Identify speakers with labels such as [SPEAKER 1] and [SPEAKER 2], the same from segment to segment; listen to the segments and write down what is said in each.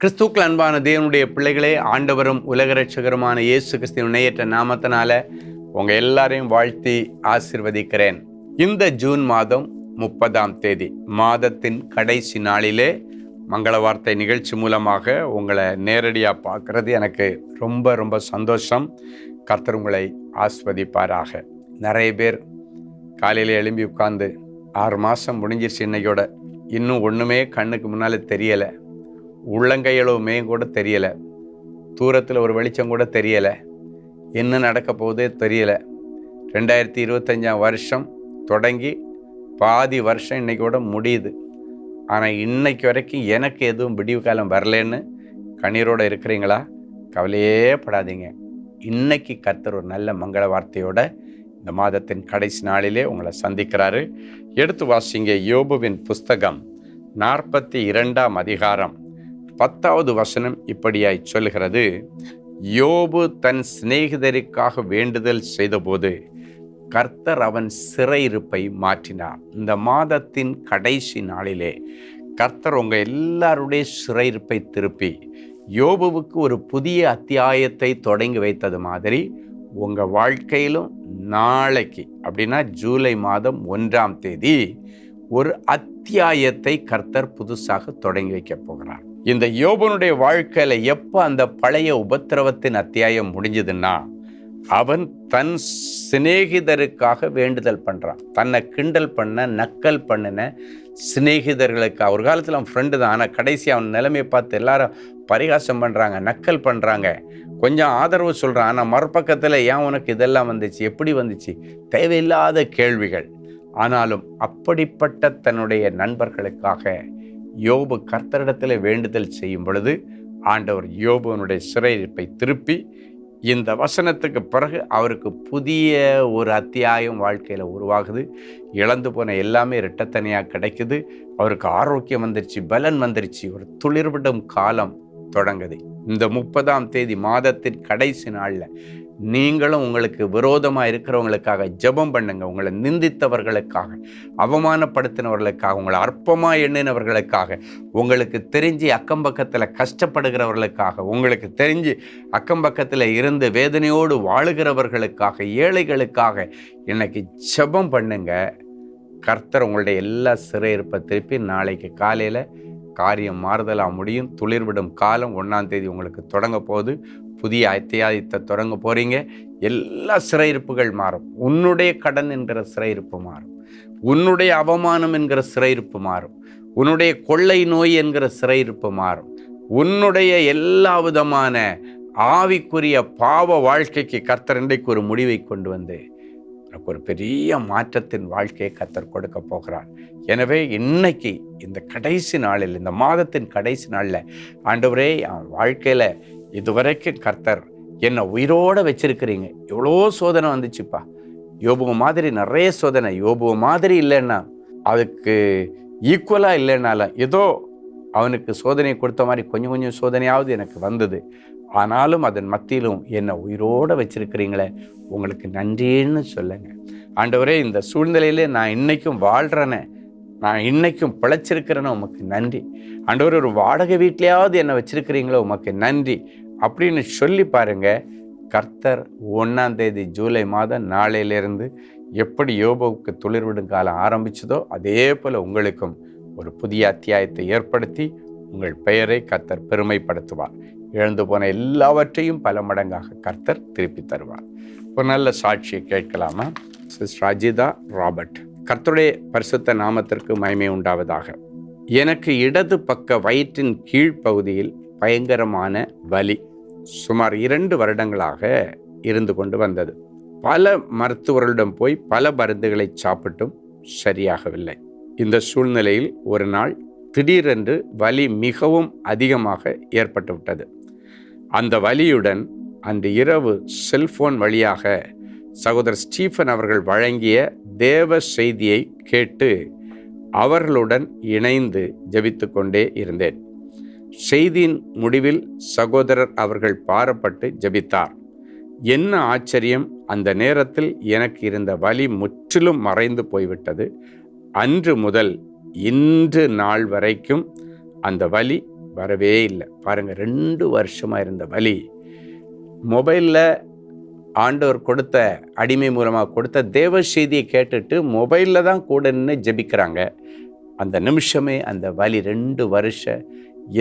[SPEAKER 1] கிறிஸ்துக்கள் அன்பான தேவனுடைய பிள்ளைகளே, ஆண்டவரும் உலக ரட்சகருமான இயேசு கிறிஸ்துவின் இணையற்ற நாமத்தினால உங்க எல்லாரையும் வாழ்த்தி ஆசீர்வதிக்கிறேன். இந்த ஜூன் மாதம் 30ஆம் தேதி மாதத்தின் கடைசி நாளிலே மங்கள வார்த்தை நிகழ்ச்சி மூலமாக உங்களை நேரடியாக பார்க்கறது எனக்கு ரொம்ப ரொம்ப சந்தோஷம். கர்த்தர் உங்களை ஆஸ்வதிப்பாராக. நிறைய பேர் காலையில் எழும்பி உட்கார்ந்து 6 மாதம் முடிஞ்சிருச்சு, இன்னையோட இன்னும் ஒன்றுமே கண்ணுக்கு முன்னால் தெரியலை, உள்ளங்கையளவுமே கூட தெரியலை, தூரத்தில் ஒரு வெளிச்சம் கூட தெரியலை, என்ன நடக்க போகுதே தெரியலை. 2025 வருஷம் தொடங்கி பாதி வருஷம் இன்னைக்கோட முடியுது. ஆனால் இன்னைக்கு வரைக்கும் எனக்கு எதுவும் விடிவு காலம் வரலன்னு கண்ணீரோடு இருக்கிறீங்களா? கவலையே படாதீங்க. இன்னைக்கு கர்த்தர் ஒரு நல்ல மங்கள வார்த்தையோட இந்த மாதத்தின் கடைசி நாளிலே உங்களை சந்திக்கிறாரு. எடுத்து வாசிங்க. யோபுவின் புஸ்தகம் 42ஆம் அதிகாரம் 10வது வசனம் இப்படியாய் சொல்கிறது: யோபு தன் சிநேகிதருக்காக வேண்டுதல் செய்தபோது கர்த்தர் அவன் சிறையிருப்பை மாற்றினார். இந்த மாதத்தின் கடைசி நாளிலே கர்த்தர் உங்க எல்லாருடைய சிறையிருப்பை திருப்பி யோபுவுக்கு ஒரு புதிய அத்தியாயத்தை தொடங்கி வைத்தது மாதிரி உங்க வாழ்க்கையிலும் நாளைக்கு, அப்படின்னா ஜூலை மாதம் 1ஆம் தேதி, ஒரு அத்தியாயத்தை கர்த்தர் புதுசாக தொடங்கி வைக்க போகிறார். இந்த யோபனுடைய வாழ்க்கையில எப்போ அந்த பழைய உபத்திரவத்தின் அத்தியாயம் முடிஞ்சதுன்னா, அவன் தன் சிநேகிதருக்காக வேண்டுதல் பண்றான். தன்னை கிண்டல் பண்ண நக்கல் பண்ணின சிநேகிதர்களுக்கு, ஒரு காலத்தில் அவன் ஃப்ரெண்டு தான், ஆனால் கடைசி அவன் நிலைமையை பார்த்து எல்லாரும் பரிகாசம் பண்ணுறாங்க, நக்கல் பண்ணுறாங்க, கொஞ்சம் ஆதரவு சொல்கிறான். ஆனால் மறுபக்கத்தில் ஏன் உனக்கு இதெல்லாம் வந்துச்சு, எப்படி வந்துச்சு, தேவையில்லாத கேள்விகள். ஆனாலும் அப்படிப்பட்ட தன்னுடைய நண்பர்களுக்காக யோபு கர்த்தரிடத்தில் வேண்டுதல் செய்யும் பொழுது ஆண்டவர் யோபுவனுடைய சிறையிருப்பை திருப்பி இந்த வசனத்துக்கு பிறகு அவருக்கு புதிய ஒரு அத்தியாயம் வாழ்க்கையில் உருவாகுது. இழந்து போன எல்லாமே இரட்டத்தனையாக கிடைக்குது. அவருக்கு ஆரோக்கியம் வந்துருச்சு, பலன் வந்துருச்சு, ஒரு துளிர்விடும் காலம் தொடங்குது. இந்த 30ஆம் தேதி மாதத்தின் கடைசி நாளில் நீங்களும் உங்களுக்கு விரோதமாக இருக்கிறவங்களுக்காக ஜெபம் பண்ணுங்க. உங்களை நிந்தித்தவர்களுக்காக, அவமானப்படுத்தினவர்களுக்காக, உங்களை அற்பமாக எண்ணினவர்களுக்காக, உங்களுக்கு தெரிஞ்சு அக்கம் பக்கத்தில் கஷ்டப்படுகிறவர்களுக்காக, உங்களுக்கு தெரிஞ்சு அக்கம் பக்கத்தில் இருந்து வேதனையோடு வாழுகிறவர்களுக்காக, ஏழைகளுக்காக இன்னைக்கு ஜெபம் பண்ணுங்க. கர்த்தர் உங்களுடைய எல்லா சிறையிருப்பை திருப்பி நாளைக்கு காலையில் காரியம் மாறுதலாக முடியும். துளிர்விடும் காலம் 1ஆம் தேதி உங்களுக்கு தொடங்க போகுது. புதிய அத்தியாயத்தை தொடங்க போறீங்க. எல்லா சிறையிருப்புகள் மாறும். உன்னுடைய கடன் என்கிற சிறையிருப்பு மாறும், உன்னுடைய அவமானம் என்கிற சிறையிருப்பு மாறும், உன்னுடைய கொள்ளை நோய் என்கிற சிறையிருப்பு மாறும், உன்னுடைய எல்லா விதமான ஆவிக்குரிய பாவ வாழ்க்கைக்கு கர்த்தர் இன்றைக்கு ஒரு முடிவை கொண்டு வந்து ஒரு பெரிய மாற்றத்தின் வாழ்க்கையை கர்த்தர் கொடுக்க போகிறார். எனவே இன்னைக்கு இந்த கடைசி நாளில், இந்த மாதத்தின் கடைசி நாளில், ஆண்டவரே என் வாழ்க்கையில் இதுவரைக்கும் கர்த்தர் என்னை உயிரோடு வச்சிருக்கிறீங்க. எவ்வளோ சோதனை வந்துச்சுப்பா, யோபுவ மாதிரி நிறைய சோதனை, யோபுவ மாதிரி இல்லைன்னா, அதுக்கு ஈக்குவலாக இல்லைன்னாலும் ஏதோ அவனுக்கு சோதனை கொடுத்த மாதிரி கொஞ்சம் கொஞ்சம் சோதனையாவது எனக்கு வந்தது. ஆனாலும் அதன் மத்தியிலும் என்னை உயிரோடு வச்சிருக்கிறீங்களே, உங்களுக்கு நன்றின்னு சொல்லுங்க. ஆண்டவரே, இந்த சூழ்நிலையிலே நான் இன்னைக்கும் வாழ்கிறேனே, நான் இன்னைக்கும் பிழைச்சிருக்கிறேன்னு உமக்கு நன்றி. ஆண்டவரே, ஒரு வாடகை வீட்லையாவது என்னை வச்சிருக்கிறீங்களோ உமக்கு நன்றி அப்படின்னு சொல்லி பாருங்க. கர்த்தர் 1ஆம் தேதி ஜூலை மாதம் நாளையிலிருந்து எப்படி யோபுவுக்கு துளிர்விடும் காலம் ஆரம்பிச்சதோ அதே போல் உங்களுக்கும் ஒரு புதிய அத்தியாயத்தை ஏற்படுத்தி உங்கள் பெயரை கர்த்தர் பெருமைப்படுத்துவார். இழந்து போன எல்லாவற்றையும் பல மடங்காக கர்த்தர் திருப்பி தருவார். ஒரு நல்ல சாட்சியை கேட்கலாமா? Sister Ajitha Robert. கர்த்தருடைய பரிசுத்த நாமத்திற்கு மகிமை உண்டாவதாக. எனக்கு இடது பக்க வயிற்றின் கீழ்ப்பகுதியில் பயங்கரமான வலி சுமார் 2 வருடங்களாக இருந்து கொண்டு வந்தது. பல மருத்துவர்களிடம் போய் பல மருந்துகளை சாப்பிட்டும் சரியாகவில்லை. இந்த சூழ்நிலையில் ஒரு நாள் திடீரென்று வலி மிகவும் அதிகமாக ஏற்பட்டு விட்டது. அந்த வலியுடன் அன்று இரவு செல்போன் வழியாக சகோதரர் ஸ்டீஃபன் அவர்கள் வழங்கிய தேவ செய்தியை கேட்டு அவர்களுடன் இணைந்து ஜெபித்து கொண்டே இருந்தேன். செய்தியின் முடிவில் சகோதரர் அவர்கள் பாரப்பட்டு ஜெபித்தார். என்ன ஆச்சரியம், அந்த நேரத்தில் எனக்கு இருந்த வலி முற்றிலும் மறைந்து போய்விட்டது. அன்று முதல் இன்று நாள் வரைக்கும் அந்த வலி வரவே இல்லை. பாருங்கள், 2 வருஷமாக இருந்த வலி மொபைலில் ஆண்டவர் கொடுத்த அடிமை மூலமாக கொடுத்த தேவ செய்தியை கேட்டுட்டு மொபைலில் தான் கூட நின்று ஜெபிக்கிறாங்க. அந்த நிமிஷமே அந்த வலி 2 வருஷம்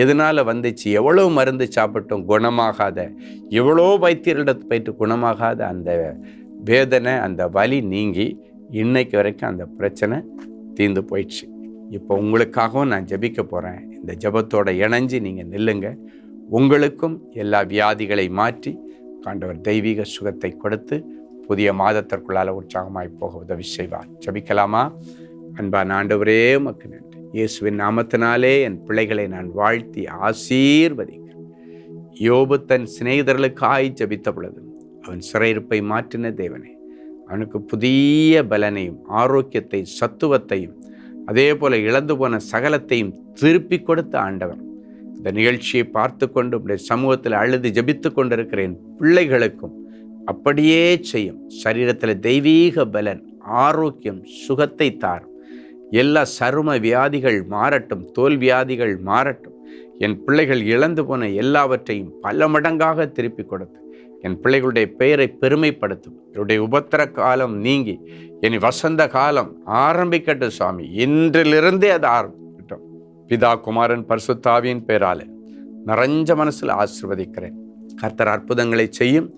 [SPEAKER 1] எதனால் வந்துச்சு, எவ்வளோ மருந்து சாப்பிட்டோம் குணமாகாத, எவ்வளோ வைத்தியர்களிடத்து போயிட்டு குணமாகாத அந்த வேதனை, அந்த வலி நீங்கி இன்னைக்கு வரைக்கும் அந்த பிரச்சனை தீர்ந்து போயிடுச்சு. இப்போ உங்களுக்காகவும் நான் ஜெபிக்க போகிறேன். இந்த ஜெபத்தோடு இணைஞ்சு நீங்கள் நில்லுங்க. உங்களுக்கும் எல்லா வியாதிகளை மாற்றி ஆண்டவர் தெய்வீக சுகத்தை கொடுத்து புதிய மாதத்திற்குள்ளால் உற்சாகமாய் போக உதவி செய்வார். ஜெபிக்கலாமா? அன்பான ஆண்டவரே, உமக்கு நன்றி. இயேசுவின் நாமத்தினாலே என் பிள்ளைகளை நான் வாழ்த்தி ஆசீர்வதிக்கிறேன். யோபு தன் சிநேகிதர்களுக்காய் ஜெபித்த பொழுது அவன் சிறையிருப்பை மாற்றின தேவனே, அவனுக்கு புதிய பலனையும் ஆரோக்கியத்தை சத்துவத்தையும் அதே போல இழந்து போன சகலத்தையும் திருப்பி கொடுத்த ஆண்டவர், இந்த நிகழ்ச்சியை பார்த்து கொண்டு உடைய சமூகத்தில் அழுது ஜெபித்து கொண்டிருக்கிறேன் பிள்ளைகளுக்கும் அப்படியே செய்யும். சரீரத்தில் தெய்வீக பலன், ஆரோக்கியம், சுகத்தை தாரும். எல்லா சரும வியாதிகள் மாறட்டும், தோல் வியாதிகள் மாறட்டும். என் பிள்ளைகள் இழந்து போன எல்லாவற்றையும் பல மடங்காக திருப்பி கொடுத்து என் பிள்ளைகளுடைய பெயரை பெருமைப்படுத்தும். என்னுடைய உபத்திர காலம் நீங்கி இனி வசந்த காலம் ஆரம்பிக்கட்டும் சுவாமி. இன்றிலிருந்தே அது ஆரம்பிக்கட்டும். பிதா, குமாரன், பரிசுத்த ஆவியின் பெயராலே நிறைஞ்ச மனசில் ஆசீர்வதிக்கிறேன். கர்த்தர் அற்புதங்களை செய்யும்.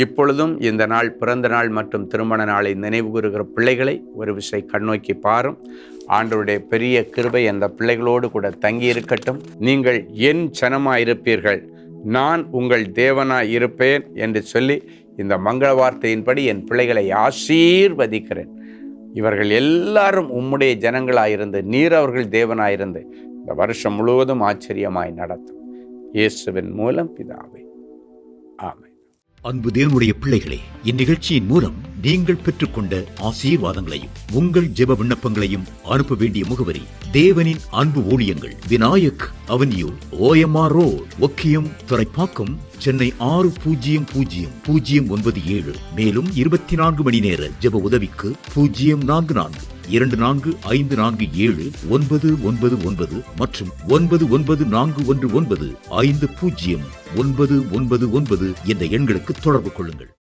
[SPEAKER 1] இப்பொழுதும் இந்த நாள், பிறந்த நாள் மற்றும் திருமண நாளை நினைவு கூறுகிற பிள்ளைகளை ஒரு விசை கண்ணோக்கி பாரும். ஆண்டவருடைய பெரிய கிருபை அந்த பிள்ளைகளோடு கூட தங்கி இருக்கட்டும். நீங்கள் என் ஜனமாயிருப்பீர்கள், நான் உங்கள் தேவனாய் இருப்பேன் என்று சொல்லி இந்த மங்கள வார்த்தையின்படி என் பிள்ளைகளை ஆசீர்வதிக்கிறேன். இவர்கள் எல்லாரும் உம்முடைய ஜனங்களாயிருந்து நீர் அவர்கள் தேவனாயிருந்து இந்த வருஷம் முழுவதும் ஆச்சரியமாய் நடத்தும். இயேசுவின் மூலம் பிதாவே, ஆமென்.
[SPEAKER 2] அன்பு தேவனுடைய பிள்ளைகளே, இந்நிகழ்ச்சியின் மூலம் நீங்கள் பெற்றுக்கொண்ட ஆசீர்வாதங்களையும் உங்கள் ஜெப விண்ணப்பங்களையும் அனுப்ப வேண்டிய முகவரி: தேவனின் அன்பு ஊழியங்கள், Vinayak avenue, OMR road, Okkiyam, Thoraipakkam, Chennai 600097. மேலும் 24 மணி நேர ஜெப உதவிக்கு 044-24547-999 மற்றும் 9941150999 என்ற எண்களுக்கு தொடர்பு கொள்ளுங்கள்.